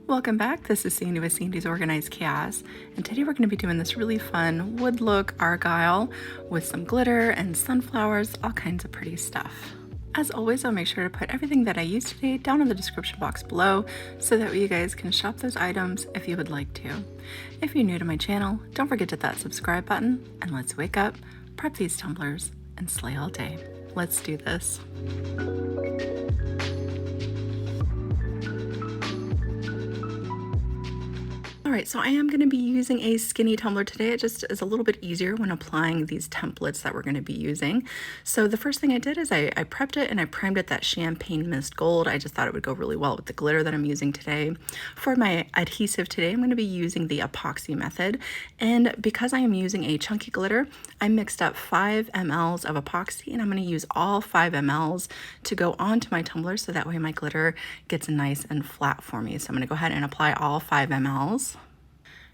Welcome back. This is Sandy with Sandy's Organized Chaos, and today we're going to be doing this really fun wood look Argyle with some glitter and sunflowers, all kinds of pretty stuff. As always, I'll make sure to put everything that I used today down in the description box below so that you guys can shop those items if you would like to. If you're new to my channel, don't forget to hit that subscribe button, and let's wake up, prep these tumblers, and slay all day. Let's do this. Alright, so I am going to be using a skinny tumbler today. It just is a little bit easier when applying these templates that we're going to be using. So the first thing I did is I prepped it and I primed it that Champagnie Mist gold. I just thought it would go really well with the glitter that I'm using today. For my adhesive today, I'm going to be using the epoxy method. And because I am using a chunky glitter, I mixed up 5 mLs of epoxy, and I'm going to use all 5 mLs to go onto my tumbler so that way my glitter gets nice and flat for me. So I'm going to go ahead and apply all 5 mLs.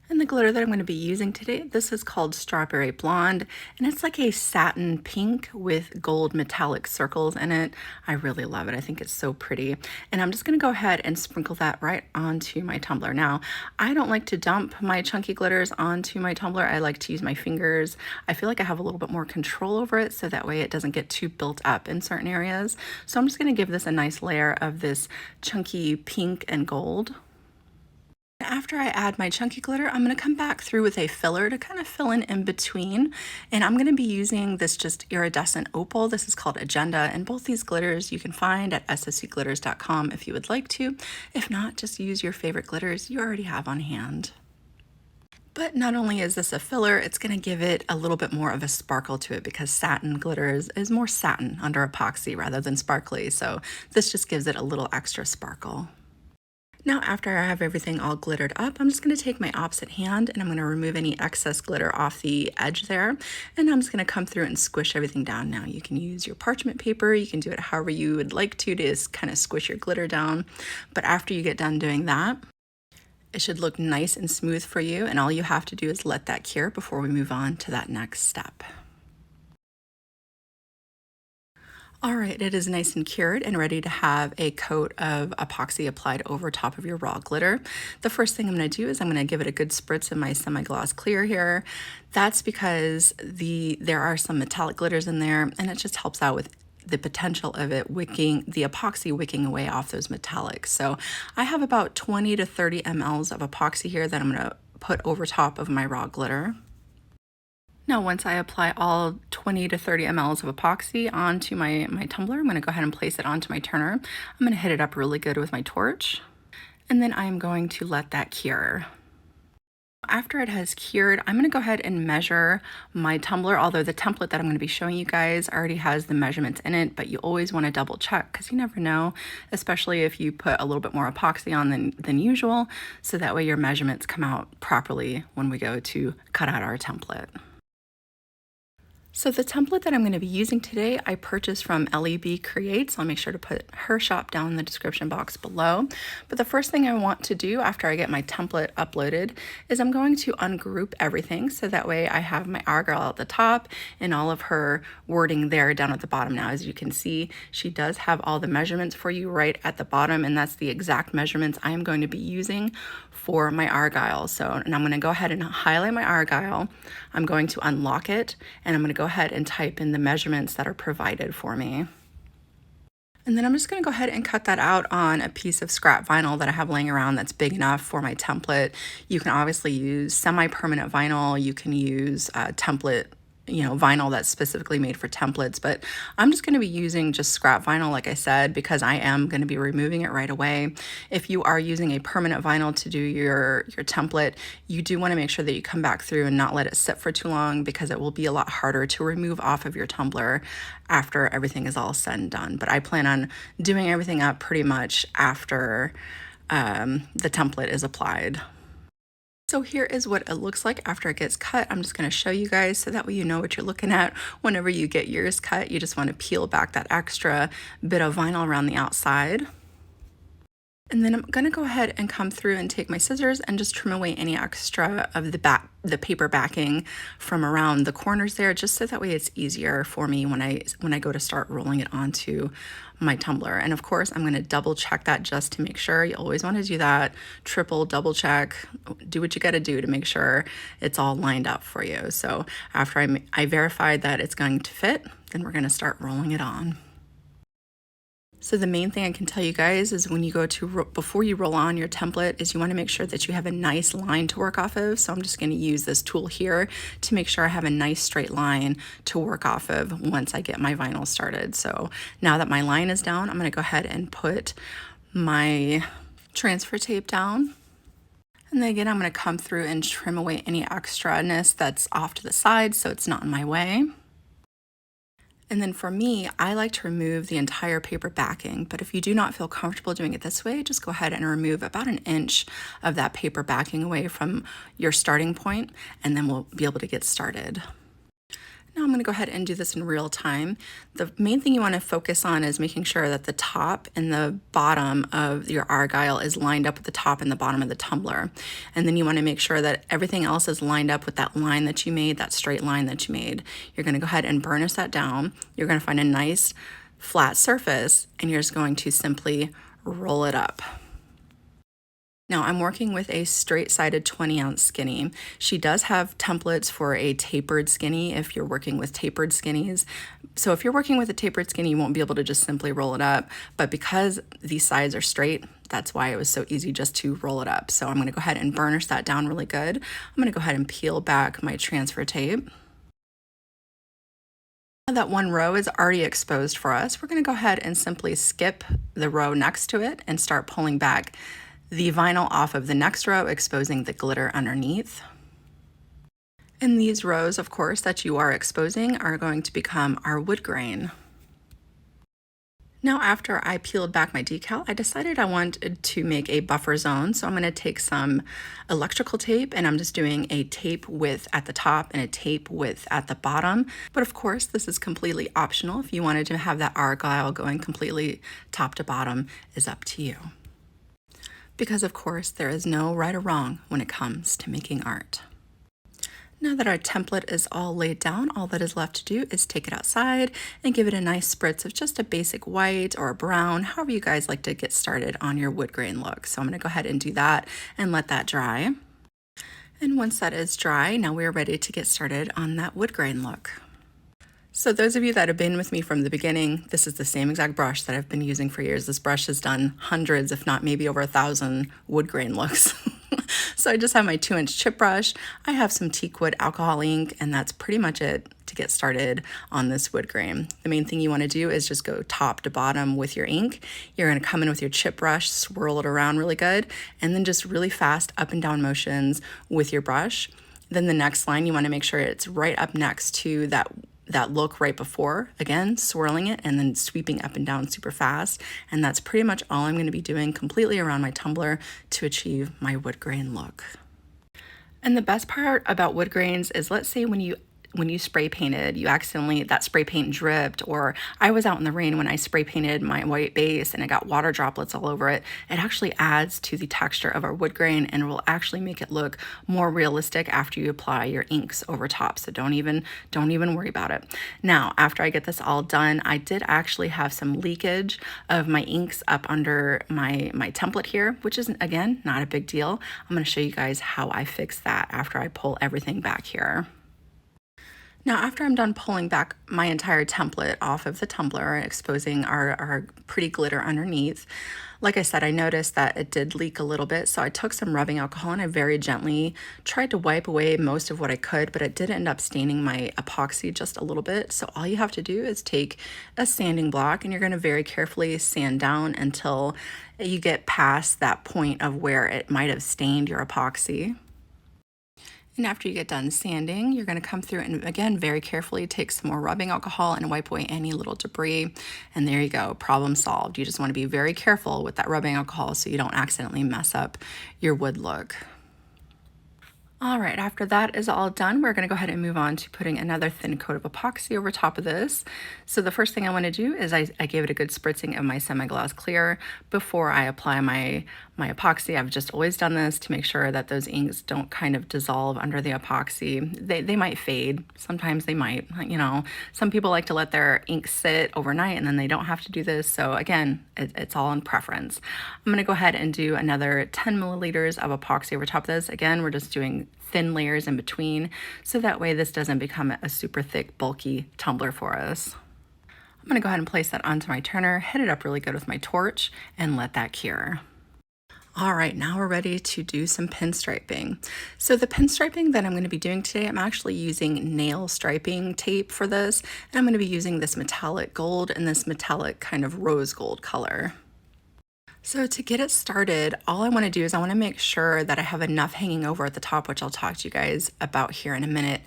And the glitter that I'm going to be using today, this is called Strawberry Blonde, and it's like a satin pink with gold metallic circles in it. I really love it. I think it's so pretty. And I'm just going to go ahead and sprinkle that right onto my tumbler. Now, I don't like to dump my chunky glitters onto my tumbler. I like to use my fingers. I feel like I have a little bit more control over it, so that way it doesn't get too built up in certain areas. So I'm just going to give this a nice layer of this chunky pink and gold. After I add my chunky glitter, I'm going to come back through with a filler to kind of fill in between, and I'm going to be using this just iridescent opal. This is called Agenda, and both these glitters you can find at sscglitters.com if you would like to. If not, just use your favorite glitters you already have on hand. But not only is this a filler, it's going to give it a little bit more of a sparkle to it because satin glitters is more satin under epoxy rather than sparkly, so this just gives it a little extra sparkle. Now, after I have everything all glittered up, I'm just going to take my opposite hand and I'm going to remove any excess glitter off the edge there. And I'm just going to come through and squish everything down. Now, you can use your parchment paper. You can do it however you would like to just kind of squish your glitter down. But after you get done doing that, it should look nice and smooth for you. And all you have to do is let that cure before we move on to that next step. All right, it is nice and cured and ready to have a coat of epoxy applied over top of your raw glitter. The first thing I'm going to do is I'm going to give it a good spritz in my semi-gloss clear here. That's because there are some metallic glitters in there, and it just helps out with the potential of it wicking, the epoxy wicking away off those metallics. So I have about 20 to 30 mLs of epoxy here that I'm going to put over top of my raw glitter. Now, once I apply all 20 to 30 mLs of epoxy onto my tumbler, I'm going to go ahead and place it onto my turner. I'm going to hit it up really good with my torch, and then I'm going to let that cure. After it has cured, I'm going to go ahead and measure my tumbler, although the template that I'm going to be showing you guys already has the measurements in it, but you always want to double check because you never know, especially if you put a little bit more epoxy on than usual, so that way your measurements come out properly when we go to cut out our template. So the template that I'm going to be using today, I purchased from LEB Creates. I'll make sure to put her shop down in the description box below. But the first thing I want to do after I get my template uploaded is I'm going to ungroup everything so that way I have my Argyle at the top and all of her wording there down at the bottom. Now, as you can see, she does have all the measurements for you right at the bottom, and that's the exact measurements I am going to be using for my Argyle. And I'm going to go ahead and highlight my Argyle. I'm going to unlock it, and I'm going to go ahead and type in the measurements that are provided for me. And then I'm just going to go ahead and cut that out on a piece of scrap vinyl that I have laying around that's big enough for my template. You can obviously use semi-permanent vinyl. You can use template vinyl that's specifically made for templates, but I'm just going to be using just scrap vinyl, like I said, because I am going to be removing it right away. If you are using a permanent vinyl to do your template, you do want to make sure that you come back through and not let it sit for too long, because it will be a lot harder to remove off of your tumbler after everything is all said and done. But I plan on doing everything up pretty much after the template is applied. So here is what it looks like after it gets cut. I'm just going to show you guys so that way you know what you're looking at whenever you get yours cut. You just want to peel back that extra bit of vinyl around the outside. And then I'm gonna go ahead and come through and take my scissors and just trim away any extra of the paper backing from around the corners there, just so that way it's easier for me when I go to start rolling it onto my tumbler. And of course, I'm gonna double check that just to make sure. You always wanna do that, triple, double check, do what you gotta do to make sure it's all lined up for you. So after I verified that it's going to fit, then we're gonna start rolling it on. So the main thing I can tell you guys is when you go to, before you roll on your template, is you want to make sure that you have a nice line to work off of. So I'm just going to use this tool here to make sure I have a nice straight line to work off of once I get my vinyl started. So now that my line is down, I'm going to go ahead and put my transfer tape down. And then again, I'm going to come through and trim away any extraness that's off to the side so it's not in my way. And then for me, I like to remove the entire paper backing, but if you do not feel comfortable doing it this way, just go ahead and remove about 1 inch of that paper backing away from your starting point, and then we'll be able to get started. Now I'm going to go ahead and do this in real time. The main thing you want to focus on is making sure that the top and the bottom of your Argyle is lined up with the top and the bottom of the tumbler. And then you want to make sure that everything else is lined up with that line that you made, that straight line that you made. You're going to go ahead and burnish that down. You're going to find a nice flat surface and you're just going to simply roll it up. Now I'm working with a straight-sided 20-ounce skinny. She does have templates for a tapered skinny if you're working with tapered skinnies. So if you're working with a tapered skinny, you won't be able to just simply roll it up. But because these sides are straight, that's why it was so easy just to roll it up. So I'm gonna go ahead and burnish that down really good. I'm gonna go ahead and peel back my transfer tape. Now that one row is already exposed for us, we're gonna go ahead and simply skip the row next to it and start pulling back the vinyl off of the next row, exposing the glitter underneath. And these rows, of course, that you are exposing are going to become our wood grain. Now, after I peeled back my decal, I decided I wanted to make a buffer zone. So I'm going to take some electrical tape and I'm just doing a tape width at the top and a tape width at the bottom. But of course, this is completely optional. If you wanted to have that Argyle going completely top to bottom, is up to you. Because of course, there is no right or wrong when it comes to making art. Now that our template is all laid down, all that is left to do is take it outside and give it a nice spritz of just a basic white or a brown, however you guys like to get started on your wood grain look. So I'm going to go ahead and do that and let that dry. And once that is dry, now we're ready to get started on that wood grain look. So those of you that have been with me from the beginning, this is the same exact brush that I've been using for years. This brush has done hundreds, if not maybe over 1,000 wood grain looks. So I just have my 2-inch chip brush. I have some teakwood alcohol ink, and that's pretty much it to get started on this wood grain. The main thing you want to do is just go top to bottom with your ink. You're going to come in with your chip brush, swirl it around really good, and then just really fast up and down motions with your brush. Then the next line, you want to make sure it's right up next to that look right before, again, swirling it and then sweeping up and down super fast. And that's pretty much all I'm going to be doing completely around my tumbler to achieve my wood grain look. And the best part about wood grains is, let's say when you spray painted, you accidentally, that spray paint dripped, or I was out in the rain when I spray painted my white base and it got water droplets all over it. It actually adds to the texture of our wood grain and will actually make it look more realistic after you apply your inks over top. So don't even worry about it. Now, after I get this all done, I did actually have some leakage of my inks up under my template here, which is, again, not a big deal. I'm going to show you guys how I fix that after I pull everything back here. Now, after I'm done pulling back my entire template off of the tumbler, exposing our pretty glitter underneath, like I said, I noticed that it did leak a little bit, so I took some rubbing alcohol and I very gently tried to wipe away most of what I could, but it did end up staining my epoxy just a little bit. So all you have to do is take a sanding block and you're going to very carefully sand down until you get past that point of where it might have stained your epoxy. And after you get done sanding, you're going to come through and, again, very carefully take some more rubbing alcohol and wipe away any little debris. And there you go, problem solved. You just want to be very careful with that rubbing alcohol so you don't accidentally mess up your wood look. All right, after that is all done, we're going to go ahead and move on to putting another thin coat of epoxy over top of this. So the first thing I want to do is I gave it a good spritzing of my semi-gloss clear before I apply my epoxy. I've just always done this to make sure that those inks don't kind of dissolve under the epoxy. They might fade. Sometimes they might, you know. Some people like to let their ink sit overnight and then they don't have to do this. So again, it's all in preference. I'm going to go ahead and do another 10 milliliters of epoxy over top of this. Again, we're just doing thin layers in between, so that way this doesn't become a super thick, bulky tumbler for us. I'm gonna go ahead and place that onto my turner, hit it up really good with my torch, and let that cure. All right, now we're ready to do some pinstriping. So the pinstriping that I'm going to be doing today, I'm actually using nail striping tape for this, and I'm going to be using this metallic gold and this metallic kind of rose gold color. So to get it started, all I want to do is I want to make sure that I have enough hanging over at the top, which I'll talk to you guys about here in a minute.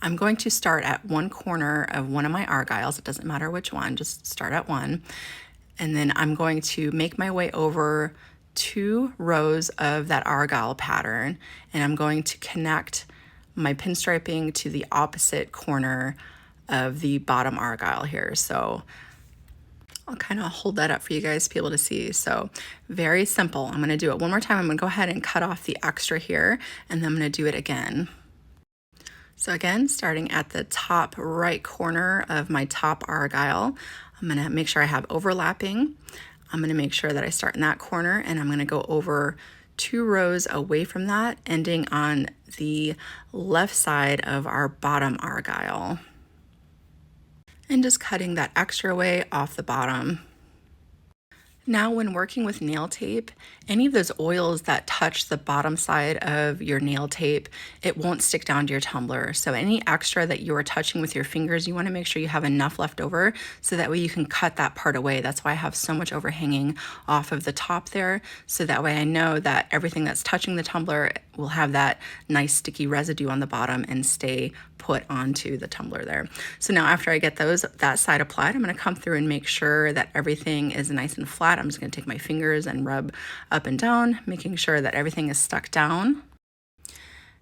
I'm going to start at one corner of one of my Argyles. It doesn't matter which one, just start at one. And then I'm going to make my way over 2 rows of that Argyle pattern, and I'm going to connect my pinstriping to the opposite corner of the bottom Argyle here. So I'll kind of hold that up for you guys to be able to see. So very simple. I'm going to do it one more time. I'm going to go ahead and cut off the extra here, and then I'm going to do it again. So again, starting at the top right corner of my top Argyle, I'm going to make sure I have overlapping. I'm going to make sure that I start in that corner, and I'm going to go over 2 rows away from that, ending on the left side of our bottom Argyle. And just cutting that extra away off the bottom. Now, when working with nail tape, any of those oils that touch the bottom side of your nail tape, it won't stick down to your tumbler. So any extra that you are touching with your fingers, you want to make sure you have enough left over so that way you can cut that part away. That's why I have so much overhanging off of the top there. So that way I know that everything that's touching the tumbler will have that nice sticky residue on the bottom and stay put onto the tumbler there. So now after I get that side applied, I'm going to come through and make sure that everything is nice and flat. I'm just going to take my fingers and rub up and down, making sure that everything is stuck down.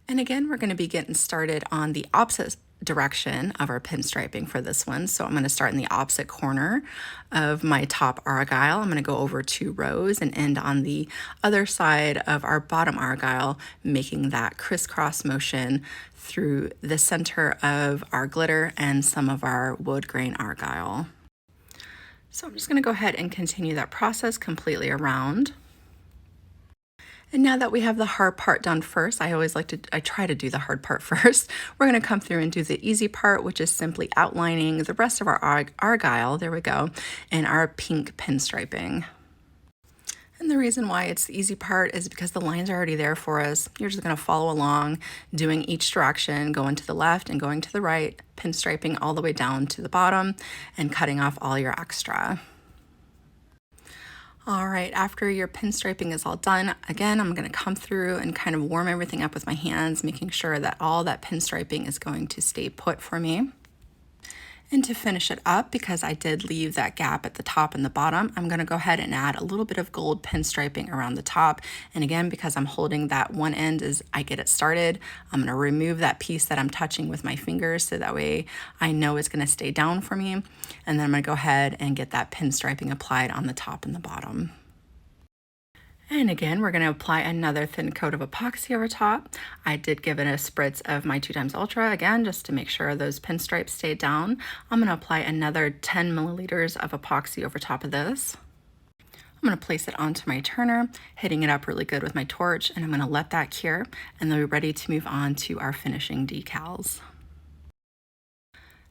And again, we're going to be getting started on the opposite direction of our pinstriping for this one. So I'm going to start in the opposite corner of my top Argyle. I'm going to go over 2 rows and end on the other side of our bottom Argyle, making that crisscross motion through the center of our glitter and some of our wood grain Argyle. So I'm just going to go ahead and continue that process completely around. And now that we have the hard part done first, I try to do the hard part first. We're going to come through and do the easy part, which is simply outlining the rest of our Argyle, there we go, and our pink pinstriping. And the reason why it's the easy part is because the lines are already there for us. You're just going to follow along, doing each direction, going to the left and going to the right, pinstriping all the way down to the bottom, and cutting off all your extra. All right, after your pinstriping is all done, again, I'm going to come through and kind of warm everything up with my hands, making sure that all that pinstriping is going to stay put for me. And to finish it up, because I did leave that gap at the top and the bottom, I'm going to go ahead and add a little bit of gold pinstriping around the top. And again, because I'm holding that one end as I get it started, I'm going to remove that piece that I'm touching with my fingers so that way I know it's going to stay down for me. And then I'm going to go ahead and get that pinstriping applied on the top and the bottom. And again, we're going to apply another thin coat of epoxy over top. I did give it a spritz of my 2x Ultra, again, just to make sure those pinstripes stay down. I'm going to apply another 10 milliliters of epoxy over top of this. I'm going to place it onto my turner, hitting it up really good with my torch, and I'm going to let that cure, and then we're ready to move on to our finishing decals.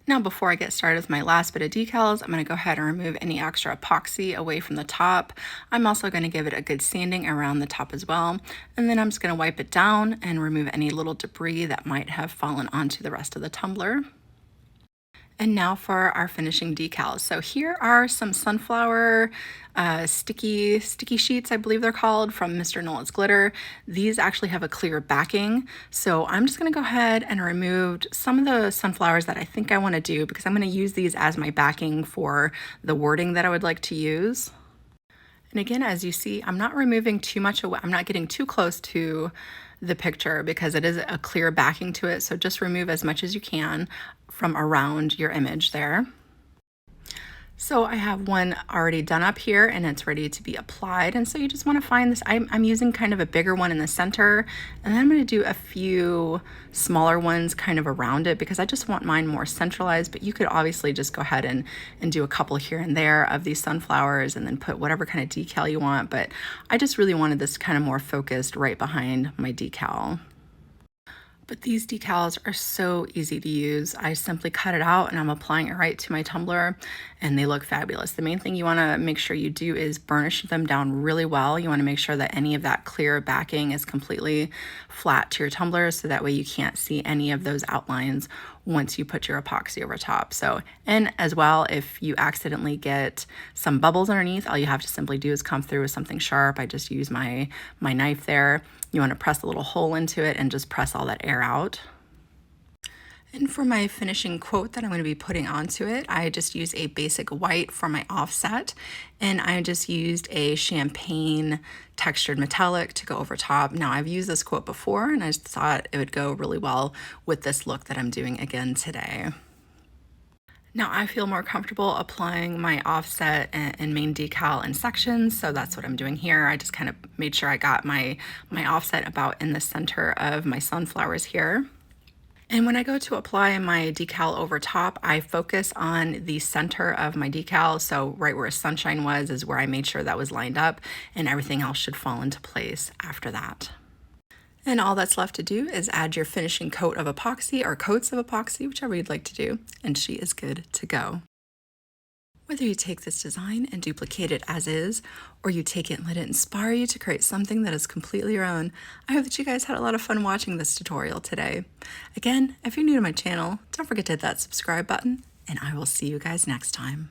Now, before I get started with my last bit of decals, I'm going to go ahead and remove any extra epoxy away from the top. I'm also going to give it a good sanding around the top as well. And then I'm just going to wipe it down and remove any little debris that might have fallen onto the rest of the tumbler. And now for our finishing decals. So here are some sunflower sticky sheets, I believe they're called, from Mr. Nolan's Glitter. These actually have a clear backing. So I'm just gonna go ahead and remove some of the sunflowers that I think I wanna do, because I'm gonna use these as my backing for the wording that I would like to use. And again, as you see, I'm not removing too much away. I'm not getting too close to the picture because it is a clear backing to it. So just remove as much as you can from around your image there. So I have one already done up here and it's ready to be applied. And so you just want to find this, I'm using kind of a bigger one in the center, and then I'm going to do a few smaller ones kind of around it because I just want mine more centralized, but you could obviously just go ahead and do a couple here and there of these sunflowers and then put whatever kind of decal you want. But I just really wanted this kind of more focused right behind my decal. But these decals are so easy to use. I simply cut it out and I'm applying it right to my tumbler and they look fabulous. The main thing you wanna make sure you do is burnish them down really well. You wanna make sure that any of that clear backing is completely flat to your tumbler so that way you can't see any of those outlines once you put your epoxy over top. So, and as well, if you accidentally get some bubbles underneath, all you have to simply do is come through with something sharp. I just use my knife there. You want to press a little hole into it and just press all that air out. And for my finishing quote that I'm going to be putting onto it, I just used a basic white for my offset, and I just used a champagne textured metallic to go over top. Now I've used this quote before and I just thought it would go really well with this look that I'm doing again today. Now I feel more comfortable applying my offset and main decal in sections, so that's what I'm doing here. I just kind of made sure I got my offset about in the center of my sunflowers here. And when I go to apply my decal over top, I focus on the center of my decal. So right where sunshine was is where I made sure that was lined up, and everything else should fall into place after that. And all that's left to do is add your finishing coat of epoxy or coats of epoxy, whichever you'd like to do, and she is good to go. Whether you take this design and duplicate it as is, or you take it and let it inspire you to create something that is completely your own, I hope that you guys had a lot of fun watching this tutorial today. Again, if you're new to my channel, don't forget to hit that subscribe button, and I will see you guys next time.